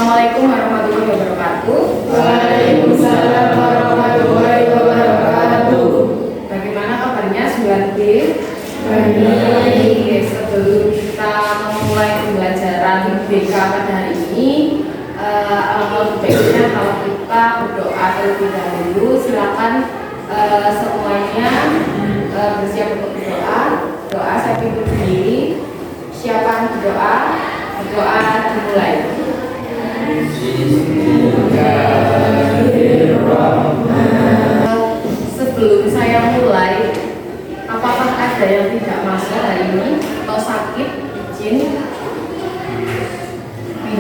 Assalamualaikum warahmatullahi wabarakatuh. Waalaikumsalam warahmatullahi wabarakatuh. Bagaimana kabarnya Suwarti? Baik. Sebelum kita memulai pembelajaran BK pada hari ini, alangkah baiknya kalau kita berdoa terlebih dahulu. Silakan semuanya bersiap untuk berdoa. Doa saya pimpin sendiri. Siapa berdoa? Berdoa dimulai. Sebelum saya mulai, apakah ada yang tidak masuk hari ini atau sakit, izin?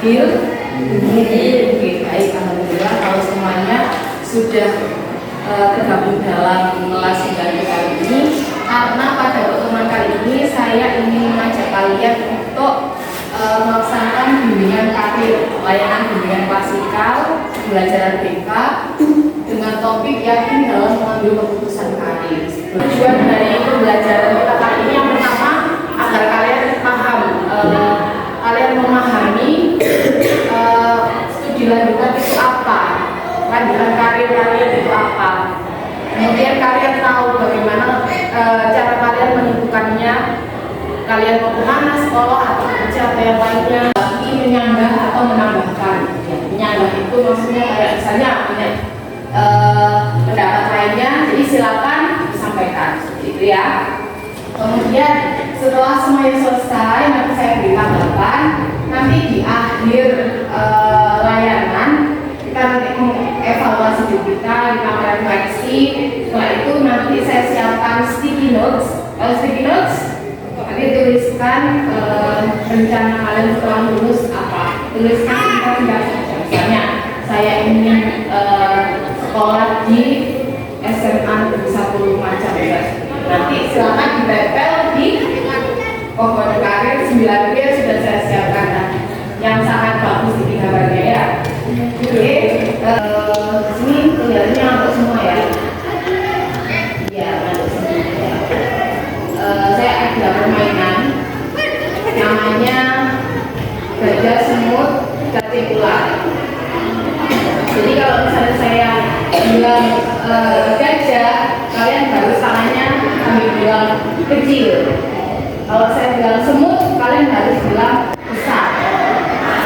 Video? Oke, baik, alhamdulillah kalau semuanya sudah tergabung dalam kelas 9 kali ini. Karena pada pertemuan kali ini saya ingin mengajak kalian untuk melaksanakan bimbingan karir, layanan bimbingan klasikal, pembelajaran BK dengan topik yakin dalam mengambil keputusan karir. Tujuan dari pembelajaran kita kali ini yang pertama agar kalian paham, kalian memahami studi lanjutan itu apa, lanjutan karir kalian itu apa. Kemudian kalian tahu bagaimana cara kalian menentukannya. Kalian mau kemana, sekolah atau kerja atau yang lainnya, ingin menyanggah atau menambahkan. Ya, menyanggah itu maksudnya kayak misalnya punya pendapat lainnya, jadi silakan disampaikan seperti itu ya. Kemudian setelah semuanya selesai, nanti saya beri tanggapan. Nanti di akhir layanan kita nanti mengevaluasi diri kita, kita merefleksi. Setelah itu nanti saya siapkan sticky notes. Kalau sticky notes nanti tuliskan rencana kalian setelah lulus apa. Tuliskan singkat saja. Misalnya saya ingin sekolah di SMA Negeri 1 Lumajang. Nanti silakan ditempel di pohon karir 9 biar sudah saya siapkan tadi. Yang sangat bagus di gambarnya ya. Oke, sini kelihatannya untuk semua ya. Iya, untuk semua. Ya. Saya ada permainan namanya gajah, semut, cacing ular. Jadi kalau misalnya saya bilang gajah, kalian harus tangannya ambil bilang kecil. Kalau saya bilang semut, kalian harus bilang besar.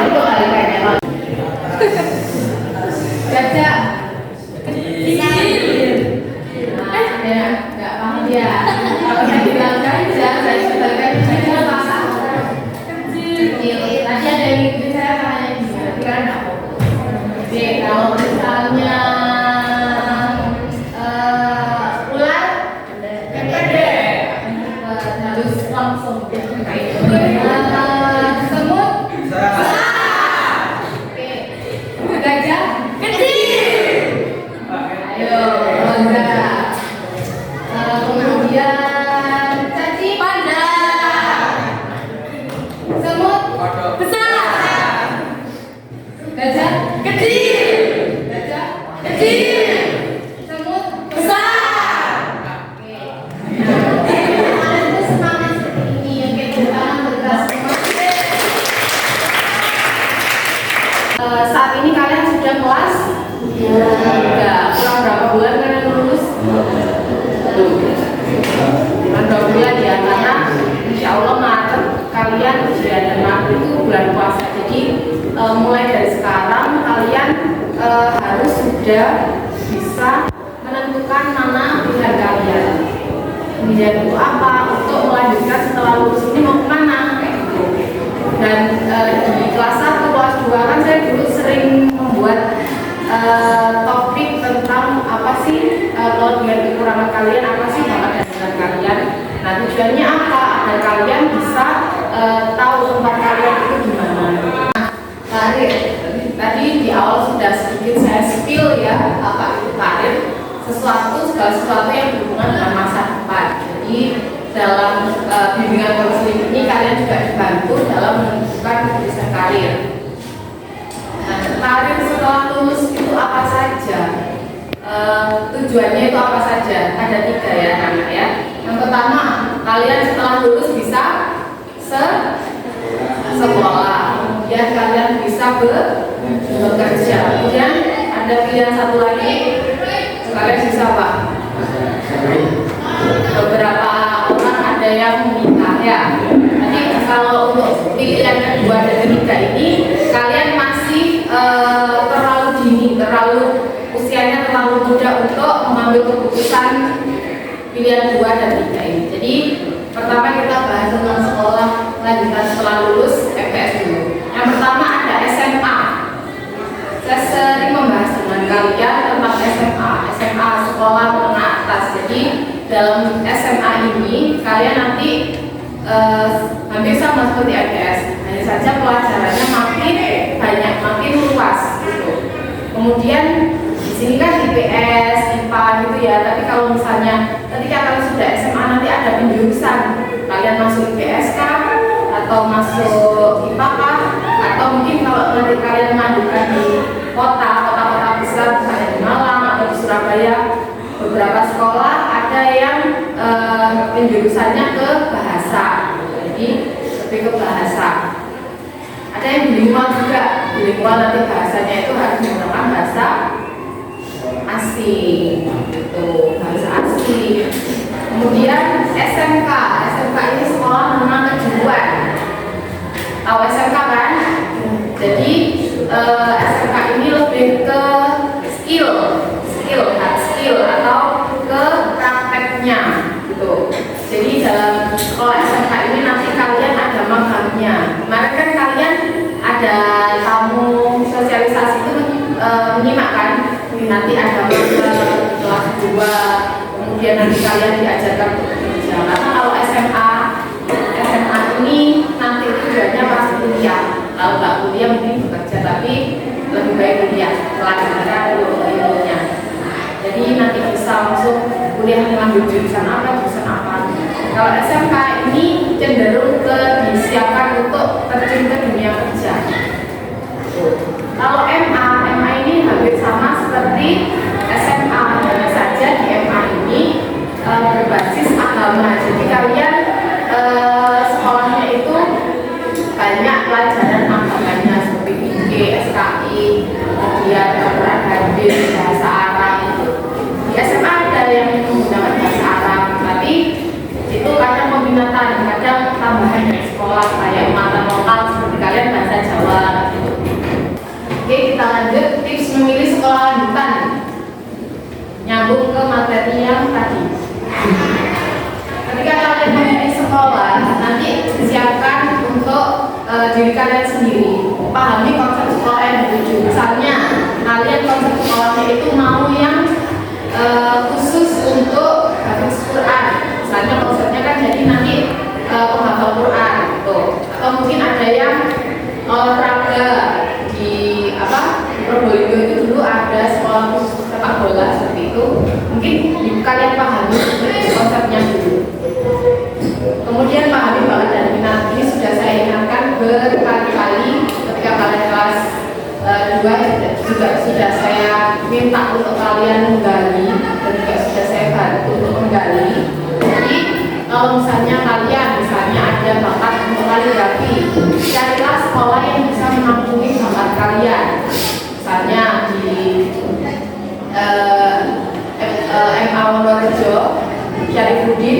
Itu kalimatnya. Gajah kecil. Ya, nggak paham ya. Kalau saya bilang gajah, saya sebagai gajah apa? Kecil. Tadi ada yang ngikutin saya tangannya gimana? Kira nggak fokus. Oke, kalau misalnya ular, pendek. Harus langsung. Semut, besar. Oke. Gajah, kecil. Ayo, Roza. Kemudian cacing, panjang. Semut, besar. Gajah, kecil. Gajah, kecil. Semut, besar. Oke. Kalian tuh semangat seperti ini, yang kayak tangan bergerak semangat. Saat ini kalian sudah kelas? Ya. Kurang berapa bulan kalian lulus? Kurang 2 bulan ya, karena insya Allah Maret kalian ujian, dan Maret itu bulan puasa. Jadi mulai dari sekarang kalian harus sudah bisa menentukan mana pilihan kalian. Pilihan itu apa untuk melanjutkan setelah lulus ini mau kemana kayak gitu. Dan di kelas 1, kelas 2 kan saya dulu sering membuat topik tentang apa sih kelebihan kekurangan kalian, apa sih bakat dan minat kalian. Nah, tujuannya apa? Agar kalian bisa tahu tempat kalian itu di mana. Karir. Tadi di awal sudah sedikit saya spill ya apa itu karir. Segala sesuatu yang berhubungan dengan masa depan. Jadi dalam bimbingan konseling ini kalian juga dibantu dalam menentukan keputusan karir. Nah, karir setelah lulus itu apa saja? Tujuannya itu apa saja? Ada 3 ya anak ya. Yang pertama, kalian setelah lulus bisa sekolah, kemudian kalian bisa bekerja. Kemudian ada pilihan satu lagi, kalian bisa apa? Beberapa orang ada yang menikah ya. Jadi kalau untuk pilihan kedua dan ketiga ini kalian masih terlalu dini, usianya terlalu muda untuk mengambil keputusan pilihan 2 dan 3 ini. Jadi pertama kita bahas tentang sekolah lanjutan setelah lulus MTS dulu. Yang pertama ada SMA. Saya sering membahas dengan kalian tentang SMA sekolah menengah atas. Jadi dalam SMA ini kalian nanti hampir sama seperti MTS, hanya saja pelajarannya makin banyak, makin luas gitu. Kemudian di sini kan IPS, IPA gitu ya. Tapi kalau misalnya ketika kalian sudah SMA nanti ada penjurusan, kalian masuk IPS kah, atau masuk IPA kah, atau mungkin kalau nanti kalian mengajukan di kota-kota besar, misalnya di Malang atau di Surabaya, beberapa sekolah ada yang penjurusannya ke bahasa, jadi lebih ke bahasa. Ada yang bilingual juga, bilingual nanti bahasanya itu harus menggunakan bahasa asing, gitu, bahasa asing. Kemudian SMK ini sekolah menengah kejuruan. Tahu SMK kan? Jadi SMK ini lebih ke hard skill atau ke prakteknya, gitu. Jadi dalam sekolah SMK ini nanti kalian ada magangnya. Kemarin kan kalian ada tamu sosialisasi itu menyimak kan? Nanti ada magang kelas 2, kemudian nanti kalian diajarkan bekerja. Karena kalau SMA ini nanti tujuannya pasti kuliah. Kalau nggak kuliah mungkin bekerja, tapi lebih baik kuliah, melanjutkan ilmunya. Jadi nanti bisa masuk kuliah mengambil jurusan apa. Kalau SMK ini cenderung disiapkan untuk terjun ke dunia kerja. Kalau MA ini hampir sama seperti SMA, hanya saja di MA ini berbasis agama. Jadi kalian sekolahnya itu banyak pelajaran agamanya seperti IG, SKI, kemudian Al-Quran hadis, bahasa Arab. Di SMA ada yang menggunakan bahasa Arab, tapi itu kadang peminatan, kadang tambahan dari sekolah kayak mata lokal seperti kalian bahasa Jawa. Oke, kita lanjut tips memilih sekolah lanjutan. Nyambung ke materi yang tadi. Ketika kalian memilih sekolah, nanti siapkan untuk diri kalian sendiri. Pahami konsep sekolah yang dituju. Misalnya, kalian konsep sekolahnya itu mau yang khusus untuk hafiz Quran. Misalnya konsepnya kan jadi nanti penghafal Quran gitu. Atau mungkin ada yang olahraga di Probolinggo itu dulu ada sekolah khusus sepak bola seperti itu. Mungkin kalian pahami konsepnya dulu. Kemudian pahami bahwa dan minat ini sudah saya ingatkan berkali-kali ketika kalian kelas 2 juga sudah saya minta untuk kalian menggali dan juga sudah saya bantu untuk menggali. Jadi kalau misalnya kalian ada bakat untuk kaligrafi, carilah sekolah yang bisa menampung bakat kalian. Misalnya di MA Wonorejo, Syarifuddin.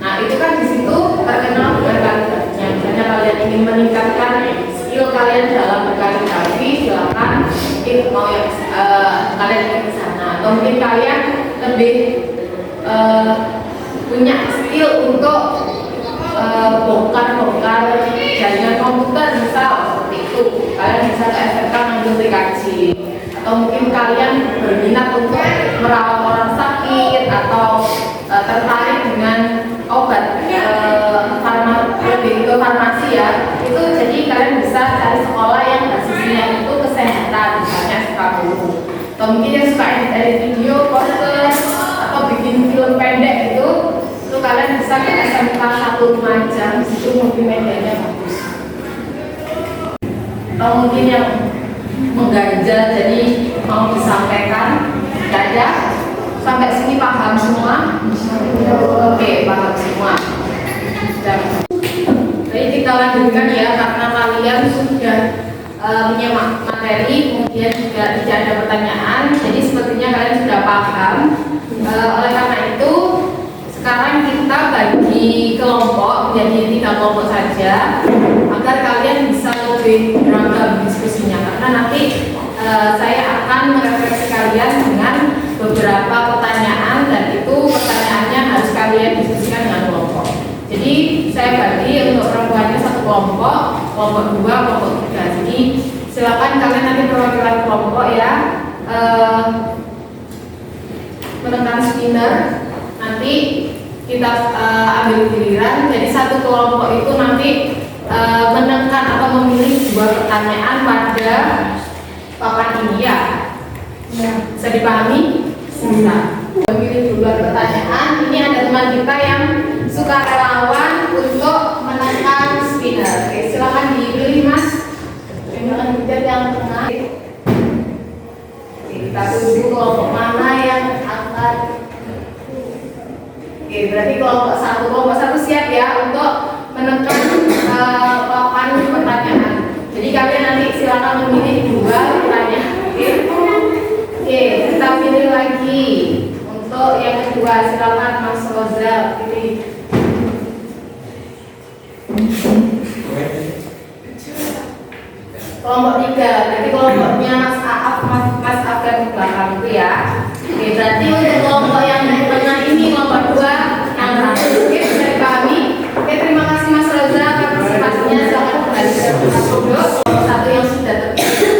Nah itu kan di situ terkenal dengan kaligrafinya. Misalnya kalian ingin meningkatkan skill kalian dalam berkaligrafi, silakan mungkin mau kalian ingin ke sana. Atau mungkin kalian lebih punya skill untuk bongkar jaringan komputer misal seperti itu, kalian bisa ke SMK ngambil TKJ. Atau mungkin kalian berminat untuk merawat orang sakit atau tertarik dengan obat lebih ke farmasi ya, itu jadi kalian bisa cari sekolah yang basisnya itu kesehatan, misalnya suka guru. Atau mungkin yang suka edit video, poster atau bikin film pendek itu kalian bisa ke SMK 1 Lumajang, situ multimedianya bagus. Atau mungkin yang mengganjal jadi mau disampaikan, ada sampai sini paham semua? Oke, paham semua. Jadi kita lanjutkan ya, karena kalian sudah menyimak materi, kemudian juga tidak ada pertanyaan. Jadi sepertinya kalian sudah paham. Oleh karena itu, sekarang kita bagi kelompok menjadi 3 kelompok saja, agar kalian bisa lebih beragam diskusinya. Karena nanti saya akan merefleksi kalian dengan beberapa pertanyaan, dan itu pertanyaannya harus kalian diskusikan dengan kelompok. Jadi saya bagi untuk perempuannya 1 kelompok, kelompok 2, kelompok 3. Jadi silakan kalian nanti perwakilan kelompok ya, menekan spinner. Nanti kita ambil giliran. Jadi 1 kelompok itu nanti menekan atau memilih 2 pertanyaan pada papan ini ya. Bisa dipahami? Bisa. Memilih 2 pertanyaan. Ini ada teman kita yang suka relawan untuk menekan spinner. Oke, silakan dipilih Mas. Silakan dipilih yang tengah. Oke, kita tunggu kelompok mana yang akan. Oke, berarti kelompok 1 siap ya untuk menekan papan pertanyaan. Jadi kalian nanti silakan memilih 2 pertanyaan. Oke, kita pilih lagi. Untuk yang kedua, silakan Mas Roza pilih. Kelompok 3, berarti kelompoknya Mas Aaf, Mas Afgan ke belakang itu ya. Oke, berarti untuk kelompok yang di tengah ini, kelompok 2 yang terakhir. Oke, bisa dipahami. Oke, terima kasih Mas Roza partisipasinya. Silakan kembali ke tempat duduk. Satu yang sudah terpilih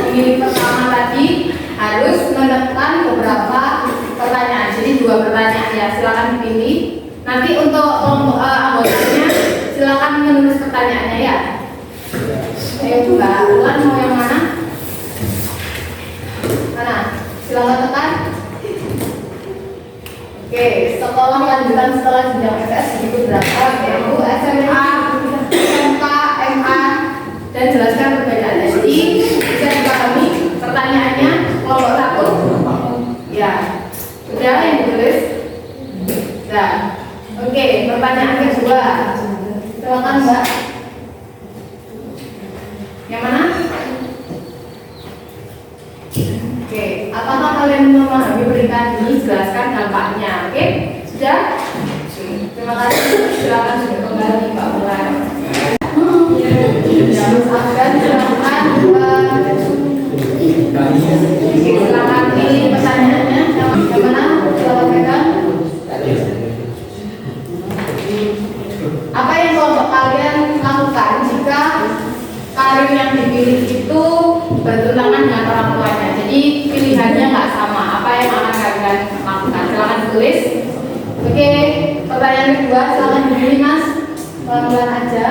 memilih pertama tadi harus menekan beberapa pertanyaan. Jadi 2 pertanyaan ya, silakan dipilih. Nanti untuk anggotanya silakan menulis pertanyaannya ya. Ayo coba, Ulan mau yang mana? Mana? Silakan tekan. Oke, sekolah lanjutan setelah jenjang SS itu berapa? Yaitu SMA, SMK, MA, dan jelaskan perbedaannya. Jadi bisa dipahami pertanyaannya kelompok 1. Ya, sudah yang ditulis. Sudah. Oke, pertanyaan kedua. Silakan Mbak. Yang mana? Oke, apakah kalian memahami berita ini? Jelaskan dampaknya. Oke, sudah? Terima kasih. Silakan sudah kembali Pak Bulan. Silakan silakan pilih pertanyaannya. Yang mana? Silakan pegang. Apa yang kelompok kalian lakukan jika karir yang dipilih itu bertentangan dengan orang tuanya? Jadi pilihannya nggak sama. Apa yang akan kalian lakukan? Silakan tulis. Oke, pertanyaan kedua silakan dipilih Mas. Pelan-pelan aja.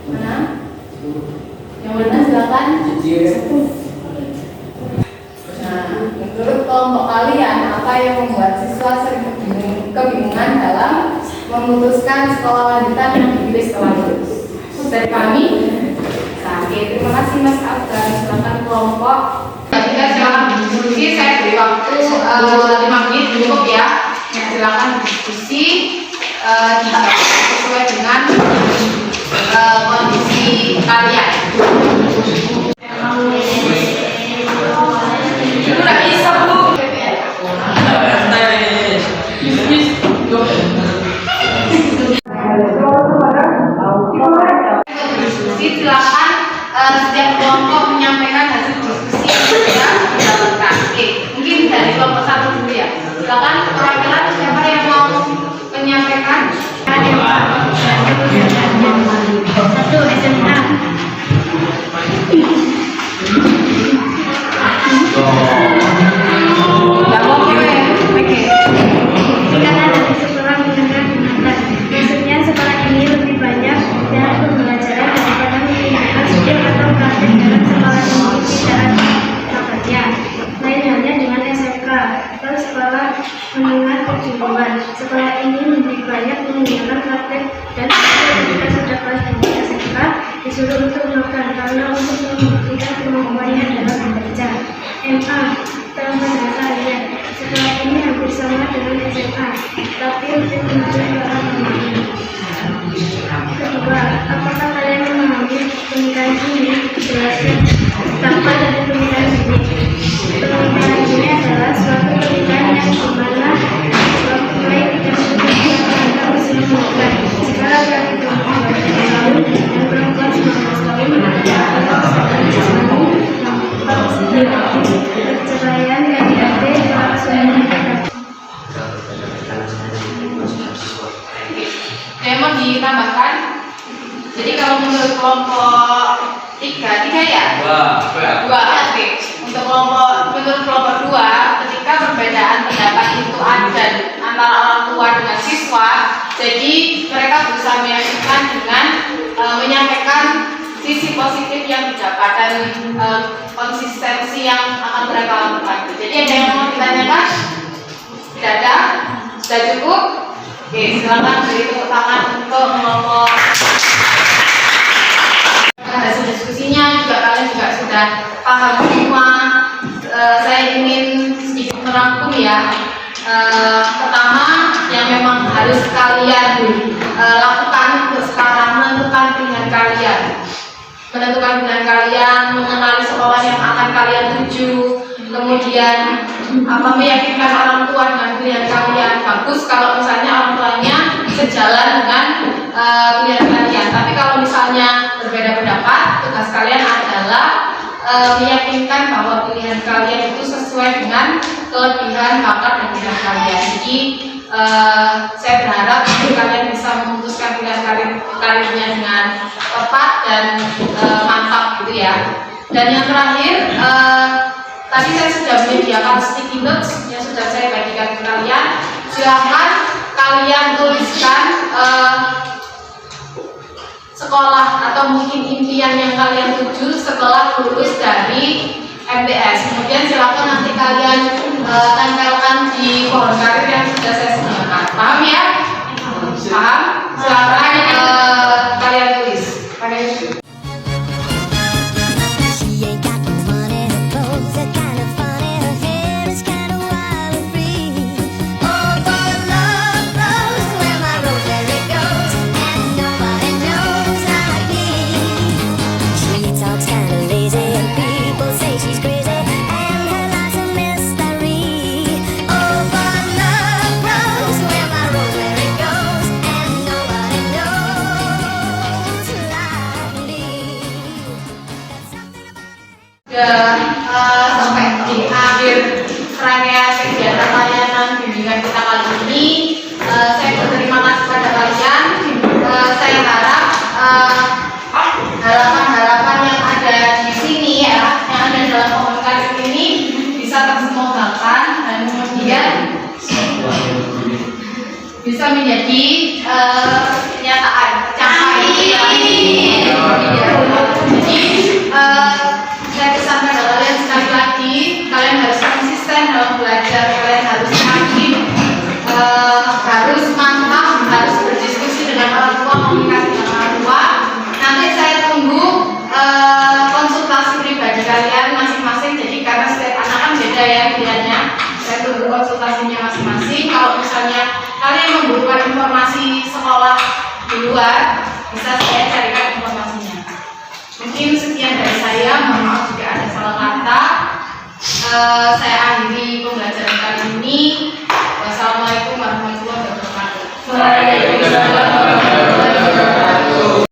Mana? Yang mana silakan. Nah, menurut kelompok kalian apa yang membuat siswa sering kebingungan dalam memutuskan sekolah lanjutan yang dipilih setelah lulus? Dari kami. Nah, oke, terima kasih Mas Afgan. Silakan kelompok. Kita silakan diskusi. Saya beri waktu 5 menit cukup ya. Silakan diskusi sesuai dengan kondisi kalian. Udah bisa Bu. Silakan setiap kelompok menyampaikan hasil diskusi yang dilakukan. Oke, mungkin dari kelompok 1 dulu ya. Silakan perwakilan siapa yang mau menyampaikan? Satu SMA. Karena dari sekolah menengah atas, maksudnya sekolah ini lebih banyak dan pembelajaran daripada menggunakan skill atau praktek dalam sekolah ini tidak kabarnya. Lain halnya dengan SMK atau sekolah menengah kejuruan. Sekolah ini lebih banyak menggunakan praktek dan ketika sudah kelas 2 SMK disuruh untuk melakukan karena untuk membuktikan kemampuannya dalam membaca. MA dalam bahasa saya, sekolah ini hampir sama dengan SMA, tapi lebih menunjukkan pengalaman. Kedua, apakah kalian memahami pernikahan ini? ditambahkan? Jadi kalau menurut kelompok tiga ya? Dua. Oke. Menurut kelompok 2, ketika perbedaan pendapat itu ada antara orang tua dengan siswa, jadi mereka berusaha meyakinkan dengan menyampaikan sisi positif yang didapat dan konsistensi yang akan mereka lakukan. Jadi ada yang mau ditanyakan? Tidak ada? Sudah cukup? Oke, silakan beri tepuk tangan untuk kelompok. Hasil diskusinya juga kalian juga sudah paham semua. Saya ingin sedikit merangkum ya. Pertama, yang memang harus kalian lakukan untuk sekarang, menentukan pilihan kalian. Menentukan pilihan kalian, mengenali sekolah yang akan kalian tuju, kemudian meyakinkan orang tua dengan pilihan kalian. Bagus kalau misalnya orang tuanya sejalan dengan pilihan kalian. Tapi kalau misalnya berbeda pendapat, tugas kalian adalah meyakinkan bahwa pilihan kalian itu sesuai dengan kelebihan, bakat, dan minat kalian. Jadi saya berharap kalian bisa memutuskan pilihan karirnya dengan tepat dan mantap gitu ya. Dan yang terakhir, tadi saya sudah menyediakan sticky notes yang sudah saya bagikan ke kalian. Silahkan kalian tuliskan sekolah atau mungkin impian yang kalian tuju setelah lulus dari MTS. Kemudian silakan nanti kalian tempelkan di pohon karir yang sudah saya sediakan. Paham ya? Paham? Silakan kalian tulis. Sampai di akhir rangkaian kegiatan layanan bimbingan kita kali ini, saya berterima kasih pada kalian. Saya harap harapan-harapan yang ada di sini ya, yang ada dalam pohon karir ini bisa tersemogakan dan kemudian bisa menjadi kenyataan, tercapai. Jadi saya pesan pada kalian sekali lagi, kalian harus konsisten dalam belajar, kalian harus aktif, harus mantap, harus berdiskusi dengan orang tua, komunikasi dengan orang tua. Nanti saya tunggu konsultasi pribadi kalian masing-masing. Jadi karena setiap anak kan beda ya pilihannya, saya tunggu konsultasinya masing-masing. Kalau misalnya kalian membutuhkan informasi sekolah di luar, bisa saya carikan informasinya. Mungkin sekian dari saya, mohon maaf jika ada salah kata. Saya akhiri pembelajaran kali ini. Wassalamualaikum warahmatullahi wabarakatuh.